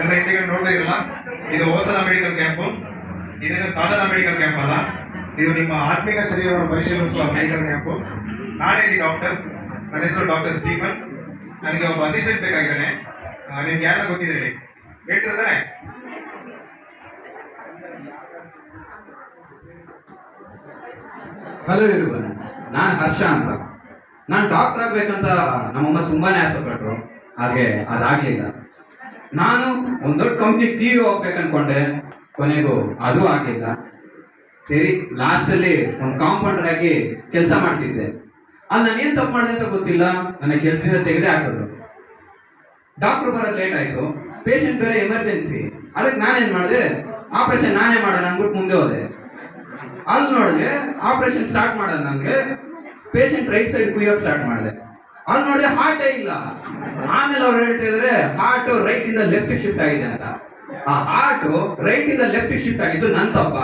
ಎಲ್ಲ ಹಿಂದೆಗಡೆ ನೋಡ್ತಾ ಇರಲ್ಲ, ಇದು ಹೋಸನ ಮೆಡಿಕಲ್ ಕ್ಯಾಂಪು. ಇದೇನು ಸಾಧನ ಮೆಡಿಕಲ್ ಕ್ಯಾಂಪ್ ಅಲ್ಲ, ಇದು ನಿಮ್ಮ ಆತ್ಮಿಕ ಶರೀರವನ್ನು ಪರಿಶೀಲಿಸುವ ಮೆಡಿಕಲ್ ಕ್ಯಾಂಪು. ನಾನೇ ಇಲ್ಲಿ ಡಾಕ್ಟರ್, ನನ್ನ ಹೆಸರು ಡಾಕ್ಟರ್ ಸ್ಟೀಫನ್. ನನಗೆ ಒಬ್ಬ ಅಸಿಸ್ಟೆಂಟ್ ಬೇಕಾಗಿದ್ದಾನೆ. ನಿಮ್ಗೆ ಯಾರ ಗೊತ್ತಿದೆ ಹೇಳಿ, ಹೇಳ್ತಿರ್ತಾನೆ. ಹಲೋ ಇರುವನ್, ನಾನು ಹರ್ಷ ಅಂತ. ನಾನು ಡಾಕ್ಟರ್ ಆಗ್ಬೇಕಂತ ನಮ್ಮಮ್ಮ ತುಂಬಾನೇ ಆಸೆ ಪಟ್ರು, ಹಾಗೆ ಅದಾಗ್ಲಿಲ್ಲ. ನಾನು ಒಂದು ದೊಡ್ಡ ಕಂಪ್ನಿಗೆ CEO ಹೋಗ್ಬೇಕು ಅನ್ಕೊಂಡೆ, ಕೊನೆಗೂ ಅದು ಆಗ್ಲಿಲ್ಲ. ಸರಿ, ಲಾಸ್ಟ್ ಅಲ್ಲಿ ಒಂದು ಕಾಂಪೌಂಡರ್ ಆಗಿ ಕೆಲಸ ಮಾಡ್ತಿದ್ದೆ. ಅಲ್ಲಿ ನಾನು ಏನ್ ತಪ್ಪು ಮಾಡಿದೆ ಅಂತ ಗೊತ್ತಿಲ್ಲ, ನನ್ನ ಕೆಲಸದಿಂದ ತೆಗೆದೇ ಹಾಕಿದ್ರು. ಡಾಕ್ಟರ್ ಬರೋದು ಲೇಟ್ ಆಯ್ತು, ಪೇಷಂಟ್ ಬೇರೆ ಎಮರ್ಜೆನ್ಸಿ. ಅದಕ್ಕೆ ನಾನೇನ್ ಮಾಡಿದೆ, ಆಪರೇಷನ್ ನಾನೇ ಮಾಡೋಣ ಅಂದ್ಬಿಟ್ಟು ಮುಂದೆ ಹೋದೆ. ಅಲ್ಲಿ ನೋಡಿದ್ರೆ ಆಪರೇಷನ್ ಸ್ಟಾರ್ಟ್ ಮಾಡೋದು ನಂಗೆ, ಪೇಷಂಟ್ ರೈಟ್ ಸೈಡ್ ಕುಯ್ಯೋಕೆ ಸ್ಟಾರ್ಟ್ ಮಾಡಿದೆ. ಅಲ್ಲಿ ನೋಡಿದ್ರೆ ಹಾರ್ಟೇ ಇಲ್ಲ. ಆಮೇಲೆ ಅವ್ರು ಹೇಳ್ತಾ ಇದಾರೆ ಹಾರ್ಟ್ ರೈಟ್ ಇಂದ ಲೆಫ್ಟ್ ಶಿಫ್ಟ್ ಆಗಿದೆ ಅಂತ. ಆ ಹಾರ್ಟ್ ರೈಟ್ ಇಂದ ಲೆಫ್ಟ್ ಶಿಫ್ಟ್ ಆಗಿದ್ದು ನನ್ ತಪ್ಪ.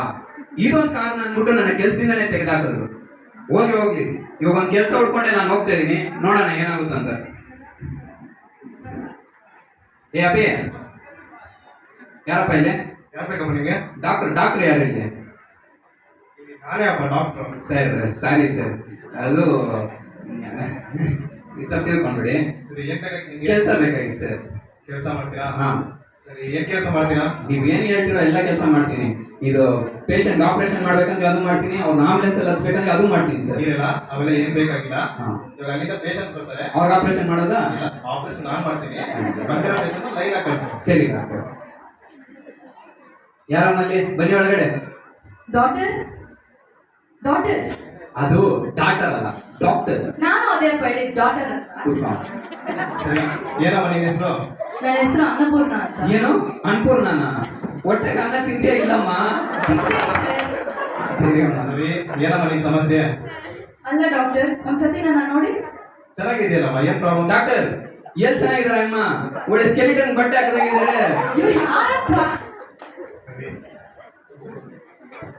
ಇದೊಂದು ಕಾರಣ ಅಂದ್ಬಿಟ್ಟು ನನ್ನ ಕೆಲಸದಿಂದನೇ ತೆಗೆದಾಕಿದ್ರು. ಹೋಗ್ಲಿ, ಇವಾಗ ಒಂದು ಕೆಲಸ ಹುಡ್ಕೊಂಡೆ ನಾನು ಹೋಗ್ತಾ ಇದೀನಿ, ನೋಡೋಣ ಏನಾಗುತ್ತಂತ. ಏ ಅಭಿ, ಯಾರಪ್ಪ ಇಲ್ಲಿ? ಯಾರು ಬೇಕಪ್ಪ ನಿಮಗೆ? ಡಾಕ್ಟರ್ ಯಾರು ಇಲ್ಲಿ? ನಾನೇ ಅಪ್ಪ ಡಾಕ್ಟರ್. ಸಾರಿ ಸರ್, ಅದು ತಪ್ಪು ತಿಳ್ಕೊಂಡ್ಬಿಡಿ. ಸರಿ, ಏನ್ ಬೇಕಾಗಿತ್ತು? ಕೆಲಸ ಬೇಕಾಗಿತ್ತು ಸರ್. ಕೆಲಸ ಮಾಡ್ತೀರಾ? ಹಾ. ಸರಿ, ಏನ್ ಕೆಲಸ ಮಾಡ್ತೀರಾ? ನೀವ್ ಏನ್ ಹೇಳ್ತೀರೋ ಎಲ್ಲ ಕೆಲಸ ಮಾಡ್ತೀನಿ. ಇದು ಪೇಷಂಟ್ ಆಪರೇಷನ್ ಮಾಡ್ಬೇಕಂದ್ರೆ ಅದು ಮಾಡ್ತೀನಿ, ಅವ್ರನ್ನ ಆಂಬುಲೆನ್ಸ್ ಅಲ್ಲಿ ಹಚ್ಬೇಕಂದ್ರೆ ಅದು ಮಾಡ್ತೀನಿ ಸರ್. ಇಲ್ಲ, ಅವೆಲ್ಲ ಏನ್ ಬೇಕಾಗಿಲ್ಲ. ಇವಾಗ ಅಲ್ಲಿಂದ ಪೇಷಂಟ್ಸ್ ಬರ್ತಾರೆ, ಅವ್ರಿಗೆ ಆಪರೇಷನ್ ಮಾಡೋದಾ? ಆಪರೇಷನ್ ನಾನ್ ಮಾಡ್ತೀನಿ. ಬಂದಿರೋ ಪೇಷಂಟ್ಸ್ ಲೈನ್ ಆಗಿ ಕಳ್ಸಿ. ಸರಿ ಡಾಕ್ಟರ್. ಯಾರನ್ನಲ್ಲಿ ಬನ್ನಿ ಒಳಗಡೆ. ಡಾಕ್ಟರ್ ಡಾಕ್ಟರ್ ಅದು ಡಾಕ್ಟರ್ ಅಲ್ಲ, ಡಾಕ್ಟರ್. ನಾನು ಅದೇ ಹೇಳಿ ಡಾಕ್ಟರ್ ಅಂತ. ಸರಿ, ಏನಮ್ಮ ನಿನ್ನ ಹೆಸರು? ನನ್ನ ಹೆಸರು ಅನ್ನಪೂರ್ಣ ಅಂತ. ಏನು ಅನ್ನಪೂರ್ಣನ? ಹೊಟ್ಟೆಗೆ ಅನ್ನ ತಿಂದೇ ಇಲ್ಲಮ್ಮ. ಸರಿ ಅಮ್ಮ. ಸರಿ, ಏನಮ್ಮ ನಿನ್ ಸಮಸ್ಯೆ? ಅಲ್ಲ ಡಾಕ್ಟರ್, ಒಂದ್ಸತಿ ನನ್ನ ನೋಡಿ. ಚೆನ್ನಾಗಿದೆಯಲ್ಲಮ್ಮ, ಏನ್ ಪ್ರಾಬ್ಲಮ್? ಡಾಕ್ಟರ್ ಎಲ್ ಚೆನ್ನಾಗಿದಾರೆ ಅಮ್ಮ, ಒಳ್ಳೆ ಸ್ಕೆಲಿಟನ್ ಬಟ್ಟೆ ಹಾಕದಾಗಿದ್ದಾರೆ. ಇವ್ರು ಯಾರಪ್ಪ? ಸರಿ,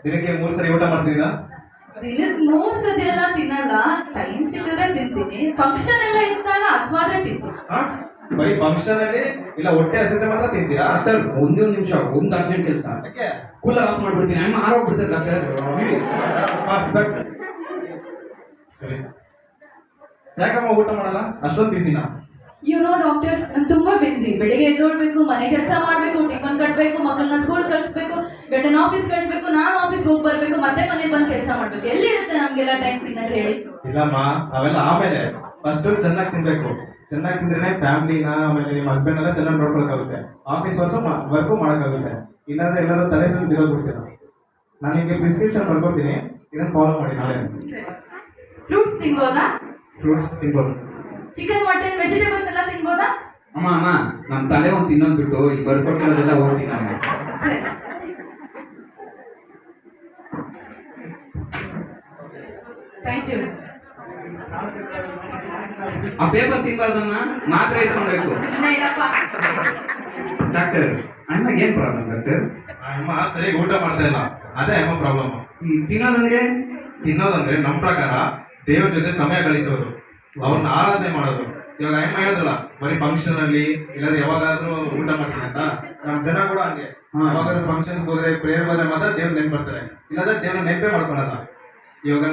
ದಿನಕ್ಕೆ 3 ಸರಿ ಊಟ ಮಾಡ್ತಿದ್ದೀರಾ? ದಿನಕ್ಕೆ 3 ಸತಿ ಎಲ್ಲ ತಿನ್ನಲ್ಲ, ಟೈಮ್ ಸಿಕ್ಕಿದ್ರೆ ತಿಂತೀನಿ. ಫಂಕ್ಷನ್ ಎಲ್ಲ ಇದ್ದಾಗ ಅಸ್ವಾದ ತಿಂತೀನಿ. ಬರೀ ಫಂಕ್ಷನ್ ಅಲ್ಲಿ ಇಲ್ಲ ಹೊಟ್ಟೆ ಹಸಿದ್ರೆ ಮಾತ್ರ ತಿಂತೀರಾ? ಡಾಕ್ಟರ್ ಒಂದೇ ನಿಮಿಷ, ಒಂದು ಅರ್ಜೆಂಟ್ ಕೆಲಸ. ಯಾಕೆ? ಕೂಲರ್ ಆಫ್ ಮಾಡ್ಬಿಡ್ತೀನಿ, ಅಮ್ಮ ಆರೋಗ್ಬಿಡ್ತಾರೆ ಡಾಕ್ಟರ್. ಸರಿ, ಯಾಕಮ್ಮ ಊಟ ಮಾಡಲ್ಲ? ಅಷ್ಟೊಂದು ಬಿಸಿನಾ? ಡಾಕ್ಟರ್, ನಾನು ತುಂಬಾ ಬಿಸಿ. ಬೆಳಿಗ್ಗೆ ಎದ್ದೋಡ್ಬೇಕು, ಮನೆ ಕೆಲಸ ಮಾಡ್ಬೇಕು, ಟಿಫನ್ ಕಟ್ಬೇಕು, ಮಕ್ಕಳನ್ನ ಸ್ಕೂಲ್ ಕಳಿಸ್ಬೇಕು, ಗಂಡನ ಆಫೀಸ್ ಕಳಿಸ್ಬೇಕು, ನಾನು ಆಫೀಸ್ಗೆ ಹೋಗಿ ಬರ್ಬೇಕು, ಮತ್ತೆ ಮನೆಗೆ ಬಂದು ಕೆಲಸ ಮಾಡ್ಬೇಕು. ಎಲ್ಲಿರುತ್ತೆ ನಮ್ಗೆಲ್ಲ ಟೈಮ್ ತಿನ್ನಕ್ಕೆ ಹೇಳಿ? ಇಲ್ಲಮ್ಮ, ಅವೆಲ್ಲ ಆಮೇಲೆ. ಫಸ್ಟ್ ಚೆನ್ನಾಗಿ ತಿನ್ಬೇಕು. ಚೆನ್ನಾಗಿ ತಿಂದ್ರೆ ಫ್ಯಾಮಿಲಿನ ಆಮೇಲೆ ನಿಮ್ಮ ಹಸ್ಬೆಂಡ್ ಎಲ್ಲ ಚೆನ್ನಾಗಿ ನೋಡ್ಕೊಳಕ್ಕಾಗುತ್ತೆ. ಆಫೀಸ್ ವರ್ಕು ಮಾಡೋಕ್ಕಾಗುತ್ತೆ. ಇಲ್ಲಾಂದ್ರೆ ಎಲ್ಲರೂ ತಲೆ ಸ್ವಲ್ಪ ಬಿಡೋಗ್ಬಿಡ್ತೀರ. ನಾನು ನಿಮಗೆ ಪ್ರಿಸ್ಕ್ರಿಪ್ಷನ್ ಬರ್ಕೊಡ್ತೀನಿ, ಇದನ್ನ ಫಾಲೋ ಮಾಡಿ ನಾಳೆ. ಫ್ರೂಟ್ಸ್ ತಿನ್ಬೋದಾ? ಫ್ರೂಟ್ಸ್ ತಿನ್ಬೋದು. ಚಿಕನ್, ಮಟನ್, ವೆಜಿಟೇಬಲ್ಸ್ ಎಲ್ಲ ತಿನ್ಬೋದಾ? ಅಮ್ಮ ನಮ್ಮ ತಲೆ ಒಂದು ತಿನ್ನೋದು ಬಿಟ್ಟು ಈಗ ಬರ್ಕೊಟ್ಟಿರೋದೆಲ್ಲ ಹೋಗ್ತೀನಿ ನಾನು. ಸರಿ. Thank you. ಆ ಪೇಪರ್ ತಿನ್ಬಾರ್ದಮ್ಮ, ಮಾತ್ರ ಇಸ್ಕೊಳ್ಬೇಕು. ಡಾಕ್ಟರ್ ಅಣ್ಣಗೆ ಏನ್ ಪ್ರಾಬ್ಲಮ್ ಡಾಕ್ಟರ್? ಅಮ್ಮ ಸರಿಯಾಗಿ ಊಟ ಮಾಡ್ತಾ ಇಲ್ಲ, ಅದೇ ಅಮ್ಮ ಪ್ರಾಬ್ಲಮ್. ತಿನ್ನೋದಂದ್ರೆ ನಮ್ಮ ಪ್ರಕಾರ ದೇವ್ರ ಜೊತೆ ಸಮಯ ಗಳಿಸೋದು, ಅವ್ರನ್ನ ಆರಾಧನೆ ಮಾಡೋದು. ಇವಾಗ ಅಮ್ಮ ಹೇಳಿದ್ರಲ್ಲ, ಬರೀ ಫಂಕ್ಷನ್ ಅಲ್ಲಿ ಇಲ್ಲಾಂದ್ರೆ ಯಾವಾಗಾದ್ರೂ ಊಟ ಮಾಡ್ತೀನಿ ಅಂತ. ನಮ್ ಜನ ಕೂಡ ಹಂಗೆ, ಯಾವಾಗಾದ್ರೂ ಫಂಕ್ಷನ್ಸ್ ಹೋದ್ರೆ ಪ್ರೇಯರ್ ಹೋದ್ರೆ ಮಾತ್ರ ದೇವ್ರ ನೆನ್ಪು ಬರ್ತಾರೆ, ಇಲ್ಲಾಂದ್ರೆ ದೇವ್ರ ನೆನಪೇ ಮಾಡ್ಕೊಳಲ್ಲ. ಇವಾಗ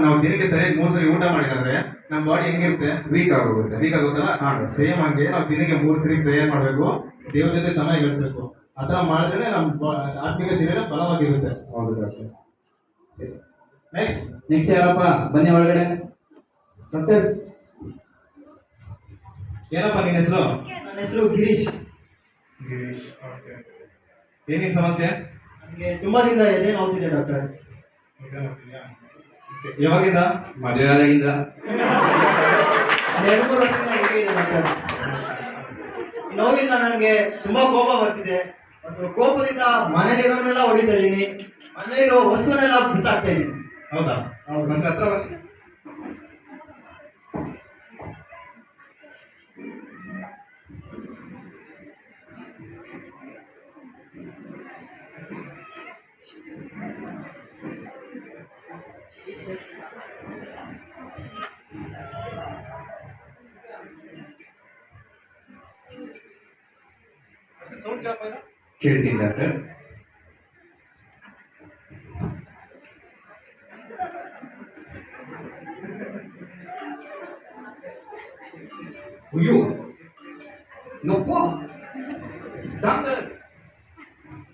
ನಾವು ದಿನಕ್ಕೆ ಸರಿಯಾಗಿ 3 ಸರಿ ಊಟ ಮಾಡಿದ್ರೆ ನಮ್ಮ ಬಾಡಿ ಹೆಂಗಿರುತ್ತೆ? ವೀಕ್ ಆಗುತ್ತಲ್ಲ. ಸೇಮ್ ಹಂಗೆ ನಾವು ದಿನಕ್ಕೆ 3 ಸರಿ ಪ್ರೇಯರ್ ಮಾಡ್ಬೇಕು, ದೇವ್ರ ಜೊತೆ ಸಮಯ ಗಳಿಸ್ಬೇಕು. ಆತರ ಮಾಡಿದ್ರೆ ನಮ್ಮ ಆತ್ಮಿಕ ಶರೀರ ಬಲವಾಗಿರುತ್ತೆ. ಹೌದು ಡಾಕ್ಟರ್. ಸರಿ, ನೆಕ್ಸ್ಟ್ ಯಾರಪ್ಪ? ಬನ್ನಿ ಒಳಗಡೆ. ಡಾಕ್ಟರ್ ಏನಪ್ಪ ನಿನ್ನ ಹೆಸರು? ನನ್ನ ಹೆಸರು ಗಿರೀಶ್. ಏನಿನ್ ಸಮಸ್ಯೆ? ನನಗೆ ತುಂಬಾ ದಿನದ ಎದೆ ನೋವ್ತಿದೆ ಡಾಕ್ಟರ್. ಯಾವಾಗಿಂದ? ಮದುವೆ ಆದಾಗಿಂದ. 2-3 ವರ್ಷದಿಂದ ಹೀಗೆ ಇದೆ ಡಾಕ್ಟರ್. ನೋವಿಂದ ನನಗೆ ತುಂಬಾ ಕೋಪ ಬರ್ತಿದೆ, ಮತ್ತು ಕೋಪದಿಂದ ಮನೇಲಿರೋನೆಲ್ಲ ಹೊಡಿತಾ ಇದ್ದೀನಿ, ಮನೇಲಿರೋ ವಸ್ತುವನ್ನೆಲ್ಲ ಬಿಸಾಕ್ತಾ ಇದ್ದೀನಿ. ಹೌದಾ? ಒಂದ್ಸಲ ಹತ್ರ ಬನ್ನಿ. ಸೌಂಡ್ ಕೇಳಪ್ಪ ಇದು. ಕೇಳ್ತೀನಿ ಡಾಕ್ಟರ್. ಅಯ್ಯೋ ನಪ್ಪ ಡಾಕ್ಟರ್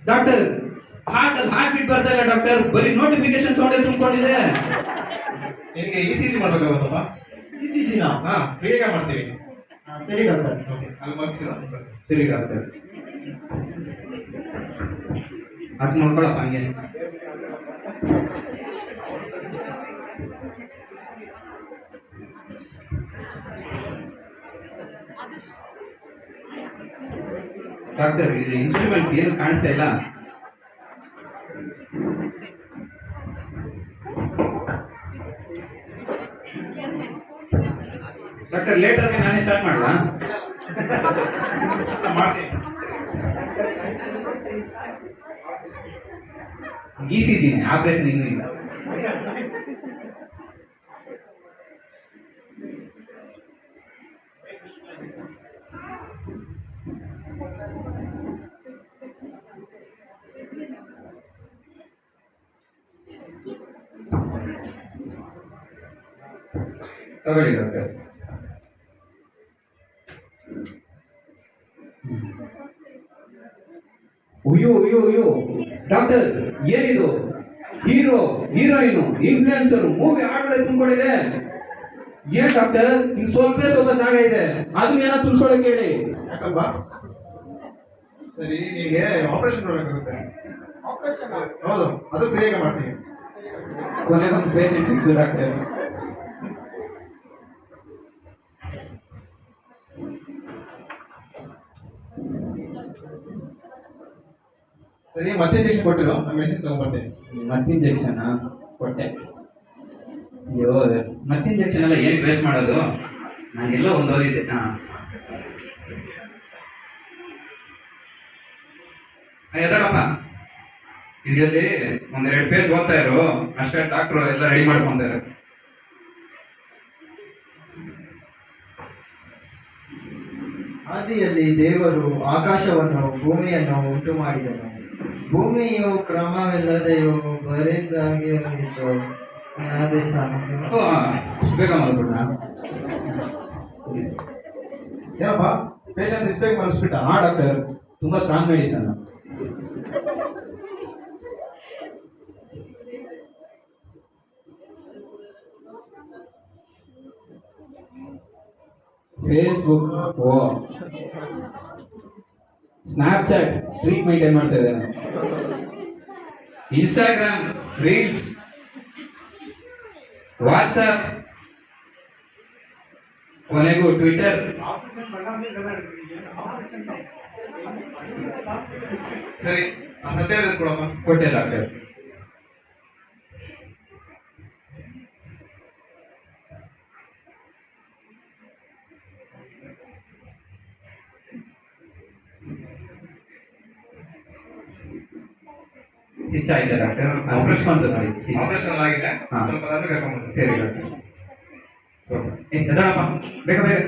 ಡಾಕ್ಟರ್ ಹಾರ್ಟ್ ಬೀಟ್ ಬರ್ತಾ ಇಲ್ಲ ಡಾಕ್ಟರ್, ಬರೀ ನೋಟಿಫಿಕೇಶನ್ ಸೌಂಡ್ ತುಂಬಿಕೊಂಡಿದೆ. ನಿನಗೆ ECG ಮಾಡ್ಬೇಕಾಗುತ್ತಪ್ಪ. ECG ನಾ? ಹಾ, ಫ್ರೀಯಾಗಿ ಮಾಡ್ತೀವಿ. ಸರಿ ಡಾಕ್ಟರ್. ಓಕೆ, ಅಲ್ಲಿ ಮಗ್ಸಿರ. ಸರಿ ಡಾಕ್ಟರ್, ಅದು ನೋಡ್ಕೊಳಪ್ಪ ಹಂಗೆ. ಡಾಕ್ಟರ್ ಇದು ಇನ್ಸ್ಟ್ರೂಮೆಂಟ್ಸ್ ಏನು ಕಾಣಿಸ್ತಾ ಇಲ್ಲ. ಡಾಕ್ಟರ್ ಲೇಟ್ ಆಗಿ ನಾನೇ ಸ್ಟಾರ್ಟ್ ಮಾಡಲಾ? ಮಾಡ್ತೀನಿ. ECG ಆಪರೇಷನ್ ಇನ್ನೂ ಇಲ್ಲ. ತಗೊಳ್ಳಿ ಡಾಕ್ಟರ್. ಅಯ್ಯೋ ಅಯ್ಯೋ ಅಯ್ಯೋ ಡಾಕ್ಟರ್, ಏನಿದು? ಹೀರೋ, ಹೀರೋಯಿನು, ಇನ್ಫ್ಲೂಯೆನ್ಸರ್, ಮೂವಿ ಆಡಲೇ ತುಂಬಿಕೊಂಡಿದೆ. ಏನ್ ಡಾಕ್ಟರ್, ಇನ್ ಸ್ವಲ್ಪ ಜಾಗ ಇದೆ, ಅದನ್ನ ಏನೋ ತುಂಬಿಸ್ಕೊಳಕ್ ಹೇಳಿ. ಯಾಕಪ್ಪ? ಸರಿ, ನಿನಗೆ ಆಪರೇಷನ್ ಮಾಡಬೇಕಾಗುತ್ತೆ. ಹೌದು, ಅದು ಫ್ರೀಯಾಗಿ ಮಾಡ್ತೀವಿ. ಕೊನೆಗೊಂದು ಪೇಷಂಟ್ ಸಿಕ್ತು ಡಾಕ್ಟರ್. ಸರಿ, ಮತ್ತೆ ಇಂಜೆಕ್ಷನ್ ಕೊಟ್ಟಿರೋ, ಮೆಡಿಸಿನ್ ತಗೊಂಡ್ಬರ್ತೀನಿ. ಮತ್ತೆ ಇಂಜೆಕ್ಷನ್ ಕೊಟ್ಟೆ. ಅಯ್ಯೋ, ಮತ್ತೆ ಇಂಜೆಕ್ಷನ್ ಎಲ್ಲ ಏನು ವೇಸ್ಟ್ ಮಾಡೋದು? ನಾನು ಎಲ್ಲೋ ಒಂದು ಓದಿದ್ದೆ. ಎದಳಪ್ಪ, ಇದರಲ್ಲಿ ಒಂದೆರಡು ಪೇಜ್ ಓದ್ತಾ ಇರು, ಅಷ್ಟೇ ಡಾಕ್ಟ್ರು ಎಲ್ಲ ರೆಡಿ ಮಾಡ್ಕೊಂತಾರೆ. ಆದಿಯಲ್ಲಿ ದೇವರು ಆಕಾಶವನ್ನು ಭೂಮಿಯನ್ನು ಉಂಟು ಮಾಡಿದನು. ಭೂಮಿಯು ಕ್ರಮವಿಲ್ಲದೆಯೋ ಬರಿದಾಗಿ ಇತ್ತು. ಆದೇಶ ಬೇಗ ಮಾಡ್ಬಿಡ. ಏನಪ್ಪ, ಪೇಷಂಟ್ ಇಸ್ಬೇಕು ಮನಸ್ಬಿಟ್ಟ? ಹಾ ಡಾಕ್ಟರ್, ತುಂಬಾ ಸ್ಟ್ರಾಂಗ್ ಮೆಡಿಸನ್. ಫೇಸ್ಬುಕ್, ಓ ಸ್ನ್ಯಾಪ್ಚಾಟ್ ಸ್ಟ್ರೀಕ್ ಮೈಂಟೈನ್ ಮಾಡ್ತಾ ಇದ್ದೇನೆ. ಇನ್ಸ್ಟಾಗ್ರಾಮ್ ರೀಲ್ಸ್, ವಾಟ್ಸಪ್, ಕೊನೆಗೂ ಟ್ವಿಟರ್. ಸರಿ, ಆ ಸತ್ಯವೇದ ಕೊಡಪ್ಪ. ಕೊಟ್ಟೆ ಡಾಕ್ಟರ್. ಸ್ಟಿಚ್ ಆಯ್ತಾ ಡಾಕ್ಟರ್? ಆಪರೇಷನ್ ಅಂತ ಮಾಡಿ ಆಪರೇಷನ್ ಆಗಿದೆ, ಹಾ. ಸ್ವಲ್ಪ ಅದಾದ್ಮೇಲೆ ಕರ್ಕೊಂಡ್ಬರ್ತೀನಿ. ಸರಿ ಡಾಕ್ಟರ್. ಎದಳಪ್ಪ, ಬೇಗ ಬೇಗ.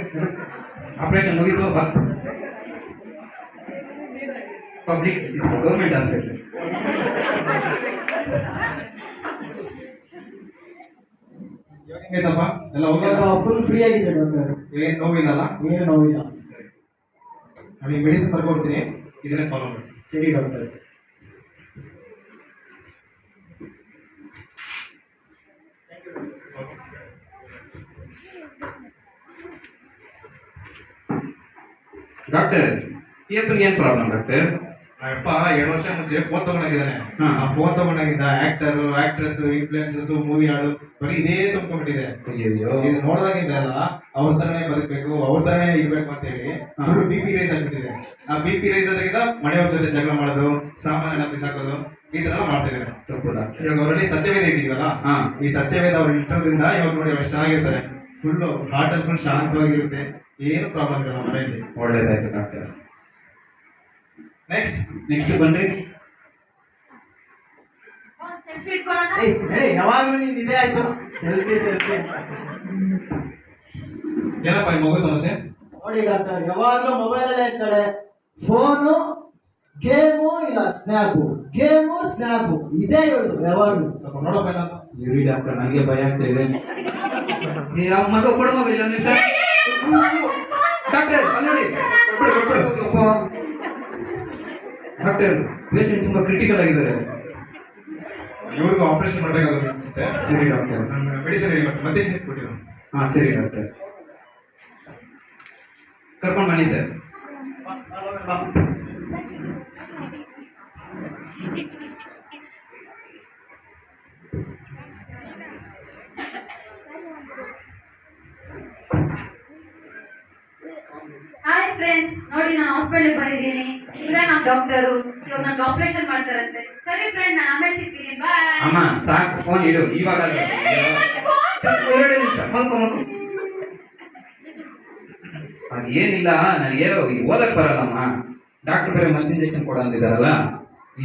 ಆಪರೇಷನ್ ಮುಗೀತು, ಬಾ. Public government hospital. ಇವಾಗ ಹೆಂಗೈತಪ್ಪ? ಎಲ್ಲ ಹೋಗ್ಯಾರ? ಫುಲ್ ಫ್ರೀ ಆಗಿದೆ ಡಾಕ್ಟರ್. ಏನ್ ನೋವಿಲ್ಲಲ್ಲ? ಏನು ನೋವಿಲ್ಲ. ಸರಿ, ನಾನು ಈ ಮೆಡಿಸಿನ್ ಬರ್ಕೊಡ್ತೀನಿ, ಇದನ್ನೇ ಫಾಲೋ ಮಾಡಿ. ಸರಿ ಡಾಕ್ಟರ್. ಡಾಕ್ಟರ್, ಈ ಅಪ್ಪನಿಗೆ ಏನ್ ಪ್ರಾಬ್ಲಮ್ ಡಾಕ್ಟರ್? ಅಪ್ಪ 2 ವರ್ಷ ಮುಂಚೆ ಫೋನ್ ತಗೊಂಡಾಗಿದ್ದಾನೆ. ಹಾ. ಆ ಫೋನ್ ತಗೊಂಡಾಗಿದ್ದ ಆಕ್ಟರ್, ಆಕ್ಟ್ರೆಸ್, ಇನ್ಫ್ಲೂಯೆನ್ಸರ್ಸ್, ಮೂವಿ ಹಾಡು, ಬರೀ ಇದೇ ತುಂಬಿಕೊಂಡಿದೆ. ಅಯ್ಯೋ, ಇದು ನೋಡಿದಾಗಿಂದ ಅಲ್ಲ, ಅವ್ರ ತರನೇ ಬದುಕಬೇಕು, ಅವ್ರ ತರನೇ ಇರ್ಬೇಕು ಅಂತ ಹೇಳಿ ಹಾ. ಫುಲ್ BP ರೈಸ್ ಆಗ್ಬಿಟ್ಟಿದೆ. ಆ BP ರೈಸ್ ಆದಾಗಿಂದ ಮನೆಯವ್ರ ಜೊತೆ ಜಗಳ ಮಾಡೋದು, ಸಾಮಾನೆಲ್ಲ ಬಿಸಾಕೋದು, ಈ ತರ ಮಾಡ್ತಾ ಇದ್ದಾರೆ. ತಪ್ಪು ಡಾಕ್ಟರ್. ಇವಾಗ ಅವರಲ್ಲಿ ಸತ್ಯವೇದ ಇಟ್ಟಿದ್ವಲ್ಲ, ಹಾ. ಈ ಸತ್ಯವೇದ ಅವ್ರ ಇಟ್ಟೋದ್ರಿಂದ ಇವಾಗ ನೋಡಿ ಅವ್ರು ಚೆನ್ನಾಗಿರ್ತಾರೆ. ಫುಲ್ ಹಾರ್ಟ್ ಅಲ್ಲಿ ಫುಲ್ ಶಾಂತವಾಗಿರುತ್ತೆ, ಏನು ಪ್ರಾಬ್ಲಮ್ ಇಲ್ಲ ಮನೆಯಲ್ಲಿ. ಒಳ್ಳೇದಾಯ್ತು ಡಾಕ್ಟರ್. ನೆಕ್ಸ್ಟ್ ಬನ್ರಿ. ಸೆಲ್ಫಿ ಇಟ್ಕೊಳ್ಳೋಣ. ಹೇಳಿ, ಯಾವಾಗ್ಲೂ ನಿಂದ ಇದೇ ಆಯ್ತು. ಸೆಲ್ಫಿ ಏನಪ್ಪ ಈ ಮಗು ಸಮಸ್ಯೆ? ನೋಡಿ ಡಾಕ್ಟರ್, ಯಾವಾಗ್ಲೂ ಮೊಬೈಲ್ ಅಲ್ಲೇ ಇರ್ತಾಳೆ. ಫೋನು ಗೇಮು ಇಲ್ಲ ಸ್ನ್ಯಾಪು, ಗೇಮು ಸ್ನ್ಯಾಪು ಇದೇ ಹೇಳುದು ಯಾವಾಗಲೂ. ಸ್ವಲ್ಪ ನೋಡಪ್ಪ ಏನಾದ್ರು. ಇರಿ ಡಾಕ್ಟರ್, ನನಗೆ ಭಯ ಆಗ್ತಾ ಇದೆ. ಏ, ಆ ಮಗ ಕೊಡು ಮಗ, ಇಲ್ಲ ನಿಮಿಷ. ಡಾಕ್ಟರ್ ಅಲ್ಲಿ ನೋಡಿ, ಡಾಕ್ಟರ್ ಪೇಷಂಟ್ ತುಂಬಾ ಕ್ರಿಟಿಕಲ್ ಆಗಿದ್ದಾರೆ. ಇವ್ರಿಗೂ ಆಪರೇಷನ್ ಮಾಡಬೇಕಾಗುತ್ತೆ ಅನ್ಸುತ್ತೆ. ಸರಿ ಡಾಕ್ಟರ್. ಮೆಡಿಸಿನ್ ಹೇಳಿ ಮತ್ತೆ ಇಂಜೆಕ್ಷನ್ ಕೊಟ್ಟಿರೋ. ಹಾ ಸರಿ ಡಾಕ್ಟರ್, ಕರ್ಕೊಂಡು ಬನ್ನಿ ಸರ್. ಹಾಯ್ ಫ್ರೆಂಡ್ಸ್, ನೋಡಿ ನಾನು ಹಾಸ್ಪಿಟಲ್ ಬಂದಿದ್ದೀನಿ. ಇವರೇ ನಮ್ಮ ಡಾಕ್ಟರು. ಇವಾಗ ನಂಗೆ ಆಪರೇಷನ್ ಮಾಡ್ತಾರಂತೆ. ಸರಿ ಫ್ರೆಂಡ್, ನಾನು ಆಮೇಲೆ ಸಿಗ್ತೀನಿ. ಬಾಯ್. ಅಮ್ಮ ಸಾಕು, ಫೋನ್ ಇಡು ಇವಾಗ. ಸ್ವಲ್ಪ 2 ನಿಮಿಷ ಮಲ್ಕೊ. ಅದೇನಿಲ್ಲ, ನನಗೆ ಓದಕ್ ಬರಲ್ಲಮ್ಮ. ಡಾಕ್ಟರ್ ಬೇರೆ ಮತ್ತೆ ಇಂಜೆಕ್ಷನ್ ಕೊಡ ಅಂದಿದ್ದಾರಲ್ಲ,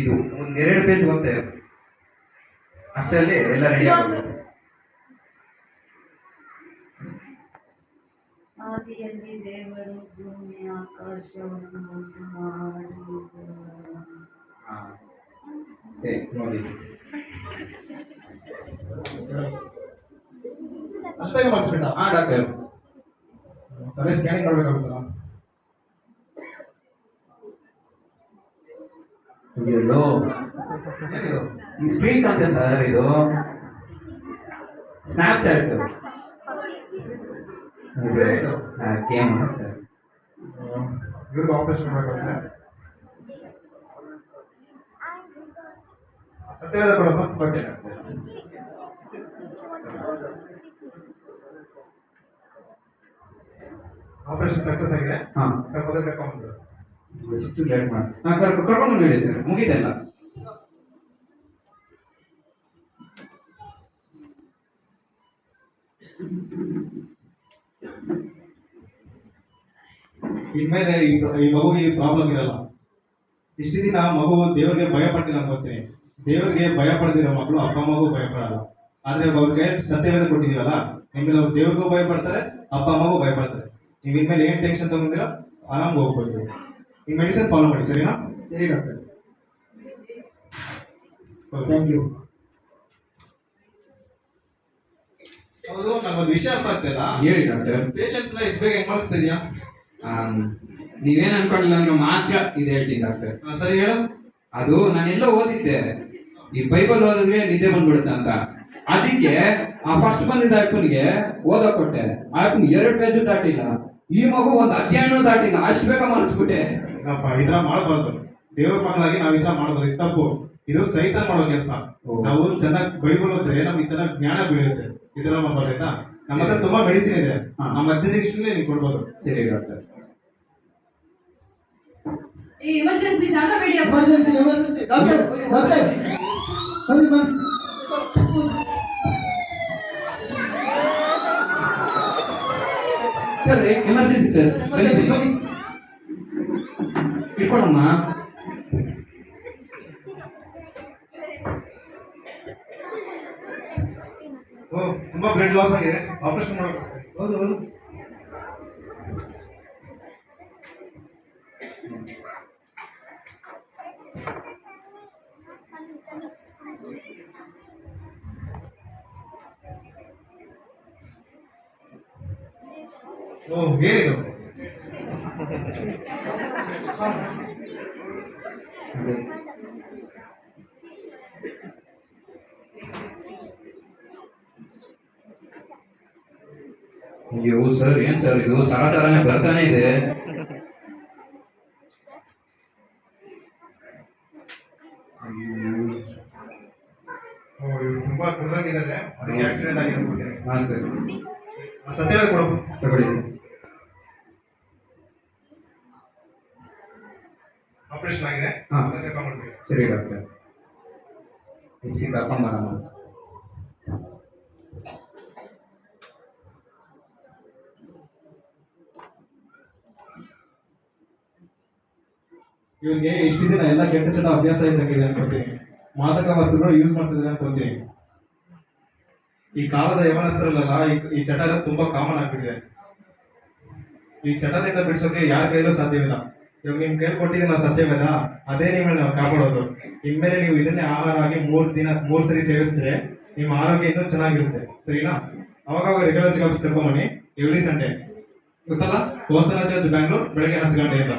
ಇದು 1-2 ಪೇಜ್ ಓದ್ತಾ ಇರೋ ಅಷ್ಟರಲ್ಲಿ ಎಲ್ಲ ರೆಡಿ ಆಗುತ್ತೆ. ಆದಿಯಲ್ಲಿ ದೇವರು ಭೂಮಿ ಆಕಾಶವನ್ನು ಉಂಟು ಮಾಡಿದರು. ಹಾ ಸರಿ ನೋಡಿ. ಅಷ್ಟು ಬೇಗ ಮಾಡಿಸ್ಬಿಟ್ಟ. ಹಾ ಡಾಕ್ಟರ್. ತಲೆ ಸ್ಕ್ಯಾನಿಂಗ್ ಮಾಡ್ಬೇಕಾಗುತ್ತಲ್ಲ. ಎಲ್ಲೋ ಏನಿದು? ಈ ಸ್ಟ್ರೀಕ್ ಅಂತೆ ಸರ್, ಇದು ಸ್ನ್ಯಾಪ್ಚಾಟ್ ಗೇಮ್. ಇವ್ರಿಗೂ ಆಪರೇಷನ್ ಮಾಡಬೇಕಾಗುತ್ತೆ. ಸತ್ಯವಾದ ಕೊಡಪ್ಪ. ಕೊಟ್ಟೆ ಆಪರೇಷನ್ ಸಕ್ಸಸ್ ಆಗಿದೆ. ಹಾ ಸ್ವಲ್ಪ ಹೊತ್ತು ಕರ್ಕೊಂಡು ಎಷ್ಟು ಲೇಟ್ ಮಾಡಿ. ಹಾ ಕರ್ಕೊಂಡು ಬಂದಿದೆ ಸರ್, ಮುಗಿದೆಲ್ಲ. ಇನ್ಮೇಲೆ ಈ ಮಗುಗೆ ಈ ಪ್ರಾಬ್ಲಮ್ ಇರಲ್ಲ. ಇಷ್ಟು ದಿನ ಮಗು ದೇವರಿಗೆ ಭಯ ಪಟ್ಟಿಲ್ಲ ಅನ್ಕೋತೀನಿ. ದೇವರಿಗೆ ಭಯ ಪಡೆದಿರೋ ಮಕ್ಕಳು ಅಪ್ಪ ಅಮ್ಮಗೂ ಭಯ ಪಡಲ್ಲ. ಆದ್ರೆ ಅವ್ರಿಗೆ ಸತ್ಯವೇದ ಕೊಟ್ಟಿದೀವಲ್ಲ, ಇನ್ಮೇಲೆ ಅವ್ರು ದೇವ್ರಿಗೂ ಭಯ ಪಡ್ತಾರೆ, ಅಪ್ಪ ಅಮ್ಮಗೂ ಭಯ ಪಡ್ತಾರೆ. ನೀವು ಇನ್ಮೇಲೆ ಏನ್ ಟೆನ್ಷನ್ ತಗೊಂಡಿರೋ ಆರಾಮ್ ಹೋಗ್ಬೋದು. ಈ ಮೆಡಿಸಿನ್ ಫಾಲೋ ಮಾಡಿ, ಸರಿನಾ? ಸರಿ ಡಾಕ್ಟರ್, ಥ್ಯಾಂಕ್ ಥ್ಯಾಂಕ್ ಯು. ಹೌದು, ನಂಗೊಂದು ವಿಷಯ ಅರ್ಥ ಆಗ್ತಿಲ್ಲ. ಹೇಳಿ ಡಾಕ್ಟರ್. ಪೇಷಂಟ್ಸ್ ನ ಇಷ್ಟು ಬೇಗ ಹೆಂಗ್ ಮಾಡಿಸ್ತಾ ಇದೀಯಾ? ನೀವೇನ್ ಅನ್ಕೊಂಡಿಲ್ಲ ಅಂದ್ರೆ ಮಾತ್ರ ಇದು ಹೇಳ್ತೀನಿ ಡಾಕ್ಟರ್. ಸರಿ ಹೇಳು. ಅದು ನಾನೆಲ್ಲ ಓದಿದ್ದೆ, ಈ ಬೈಬಲ್ ಓದಿದ್ರೆ ನಿದ್ದೆ ಬಂದ್ಬಿಡುತ್ತೆ ಅಂತ. ಅದಕ್ಕೆ ಆ ಫಸ್ಟ್ ಬಂದಿದ್ದ ಅಪ್ಪನಿಗೆ ಓದಕ್ ಕೊಟ್ಟೆ. ಅಪ್ಪನ್ 2 ಪೇಜ್ ದಾಟಿಲ್ಲ. ಈ ಮಗು 1 ಅಧ್ಯಾಯನೂ ದಾಟಿಲ್ಲ, ಅಷ್ಟು ಬೇಗ ಮನಸ್ಬಿಟ್ಟೆ. ಈ ತರ ಮಾಡಬಾರ್ದು. ದೇವ್ರ ಮಕ್ಕಳಾಗಿ ನಾವ್ ಈ ತರ ಮಾಡಬಾರ್ದು. ಇದು ತಪ್ಪು. ಇದು ಸೈತಾನ್ ಮಾಡೋ ಕೆಲಸ. ನಾವು ಚೆನ್ನಾಗಿ ಬೈಬಲ್ ಓದಿದ್ರೆ ನಮ್ಗೆ ಚೆನ್ನಾಗಿ ಜ್ಞಾನ ಬೆಳೆಯುತ್ತೆ. ಇದೆಲ್ಲ ಮಾಡ್ಬೇಕಾ? ನಮ್ಮ ಹತ್ರ ತುಂಬಾ ಮೆಡಿಸಿನ್ ಇದೆ. ನಮ್ಮ 15 ನಿಮಿಷದಲ್ಲಿ ನೀವು ಕೊಡ್ಬೋದು. ಸರಿ ಡಾಕ್ಟರ್. ಈ ಎಮರ್ಜೆನ್ಸಿ ಜಾಗ ಬೇಡಿ ಅಪ್ಪ. ಎಮರ್ಜೆನ್ಸಿ ಡಾಕ್ಟರ್, ಡಾಕ್ಟರ್ ಬನ್ನಿ ಬನ್ನಿ. ಸರ್ ಎಮರ್ಜೆನ್ಸಿ ಸರ್, ಎಮರ್ಜೆನ್ಸಿ ಬನ್ನಿ. ಇಟ್ಕೊಳಮ್ಮ. ಓ, ತುಂಬಾ ಬ್ಲಡ್ ಲಾಸ್ ಆಗಿದೆ. ಆಪರೇಷನ್ ಮಾಡಬೇಕು. ಹೌದು ಹೌದು. ಓ, ಏನಿದು? ಅಯ್ಯೋ ಸರ್, ಏನ್ ಸರ್ ಇದು ಸರಾಸರನೇ ಬರ್ತಾನೆ ಇದೆ. ಓ, ಇವ್ರು ತುಂಬಾ ಕುಡ್ದಂಗಿದ್ದಾರೆ. ಅದಕ್ಕೆ ಆಕ್ಸಿಡೆಂಟ್ ಆಗಿದೆ ಅನ್ಕೊಳ್ತೀನಿ. ಹಾ ಸರ್, ಸತ್ಯವಾದ ಕೊಡು. ತಗೊಳ್ಳಿ ಸರ್. ಆಪರೇಷನ್ ಆಗಿದೆ. ಹಾ. ಅದಕ್ಕೆ ಕರ್ಕೊಂಡ್ಬರ್ಬೇಕು. ಸರಿ ಡಾಕ್ಟರ್, ಎಪ್ಸಿ ಕರ್ಕೊಂಡು ಬರೋಣ. ಇವ್ರಿಗೆ ಇಷ್ಟು ದಿನ ಎಲ್ಲ ಕೆಟ್ಟ ಚಟ ಅಭ್ಯಾಸ ಇದ್ದಂಗಿದೆ ಅನ್ಕೋತೀನಿ. ಮಾದಕ ವಸ್ತುಗಳು ಯೂಸ್ ಮಾಡ್ತಿದ್ದಾರೆ ಅನ್ಕೋತೀನಿ. ಈ ಕಾಲದ ಯವನಸ್ಥರಲ್ಲ ಈ ಚಟ ಎಲ್ಲ ತುಂಬಾ ಕಾಮನ್ ಆಗ್ಬಿಟ್ಟಿದೆ. ಈ ಚಟದಿಂದ ಬಿಡಿಸೋಕೆ ಯಾರ ಕೈಲೂ ಸಾಧ್ಯವಿಲ್ಲ. ಇವಾಗ ನಿಮ್ ಕೈಲಿ ಕೊಟ್ಟಿದ್ದೀನ ಸತ್ಯವೇದ ಅದೇ ನಿಮ್ಮನ್ನ ನಾವು ಕಾಪಾಡೋದು. ಇನ್ಮೇಲೆ ನೀವು ಇದನ್ನೇ ಆಹಾರ ಆಗಿ 3 ಸರಿ ಸೇವಿಸಿದ್ರೆ ನಿಮ್ಮ ಆರೋಗ್ಯ ಇನ್ನೂ ಚೆನ್ನಾಗಿರುತ್ತೆ, ಸರಿನಾ? ಅವಾಗ ರೆಗ್ಯುಲರ್ ಚೆಕಪ್ಸ್ ಕರ್ಕೊಂಬನ್ನಿ ಎವ್ರಿ ಸಂಡೇ, ಗೊತ್ತಲ್ಲ? ಹೋಸನ ಚರ್ಚ್ ಬ್ಯಾಂಗ್ಳೂರ್, ಬೆಳಗ್ಗೆ 10 ಗಂಟೆಯಿಂದ.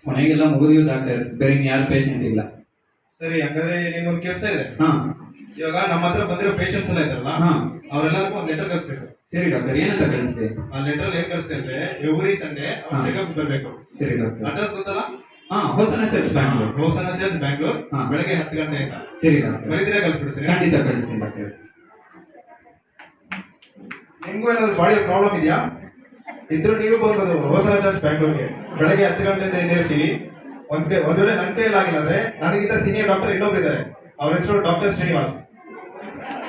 ಕೊನೆಗೆಲ್ಲ ಮುಗಿದಿಯು ಡಾಕ್ಟರ್, ಬೇರೆ ಯಾರು ಪೇಷಂಟ್ ಇಲ್ಲ. ಸರಿ, ಹಂಗಾದ್ರೆ ನಿಮ್ಗೊಂದು ಕೆಲಸ ಇದೆ. ಹಾ ಇವಾಗ ನಮ್ಮ ಹತ್ರ ಬಂದಿರೋ ಪೇಷಂಟ್ಸ್ ಎಲ್ಲ ಇದ್ದಾರಲ್ಲ, ಹಾ ಅವರೆಲ್ಲರಿಗೂ ಒಂದು ಲೆಟರ್ ಕಳಿಸ್ಬೇಕು. ಸರಿ ಡಾಕ್ಟರ್, ಏನಂತ ಕಳಿಸ್ತೀವಿ? ಆ ಲೆಟರ್ ಏನ್ ಕಳಿಸ್ತಾ ಇದ್ರೆ ಎವ್ರಿ ಸಂಡೇ ಹಾ. ಚೆಕಪ್ ಬರ್ಬೇಕು. ಸರಿ ಡಾಕ್ಟರ್. ಅಡ್ರೆಸ್ ಗೊತ್ತಲ್ಲ? ಹಾ, ಹೋಸನ ಚರ್ಚ್ ಬ್ಯಾಂಗ್ಳೂರ್. ಹೋಸನ ಚರ್ಚ್ ಬ್ಯಾಂಗ್ಳೂರ್, ಹಾ. ಬೆಳಗ್ಗೆ 10 ಗಂಟೆಯಿಂದ. ಸರಿ ಡಾಕ್ಟರ್, ಬರೀತೀರಾ? ಕಳಿಸ್ಬಿಡಿ. ಸರಿ, ಖಂಡಿತ ಕಳಿಸ್ತೀನಿ ಡಾಕ್ಟರ್. ನಿಮ್ಗೂ ಏನಾದ್ರು ಬಾಡಿ ಪ್ರಾಬ್ಲಮ್ ಇದೆಯಾ? ಇದ್ರು ನೀವು ಬರ್ಬೋದು ಹೋಸನ ಚರ್ಚ್ ಬ್ಯಾಂಗ್ಳೂರ್ಗೆ. ಬೆಳಗ್ಗೆ 10 ಗಂಟೆಯಿಂದ ಏನ್ ಹೇಳ್ತೀವಿ. ಒಂದ್ ವೇಳೆ ನನ್ನ ಕೈಯಲ್ಲಿ ಆಗಿಲ್ಲ ಅಂದ್ರೆ ನನಗಿಂತ ಸೀನಿಯರ್ ಡಾಕ್ಟರ್ ಇನ್ನೊಬ್ರು ಇದ್ದಾರೆ, ಅವ್ರ ಹೆಸರು ಡಾಕ್ಟರ್ ಶ್ರೀನಿವಾಸ್.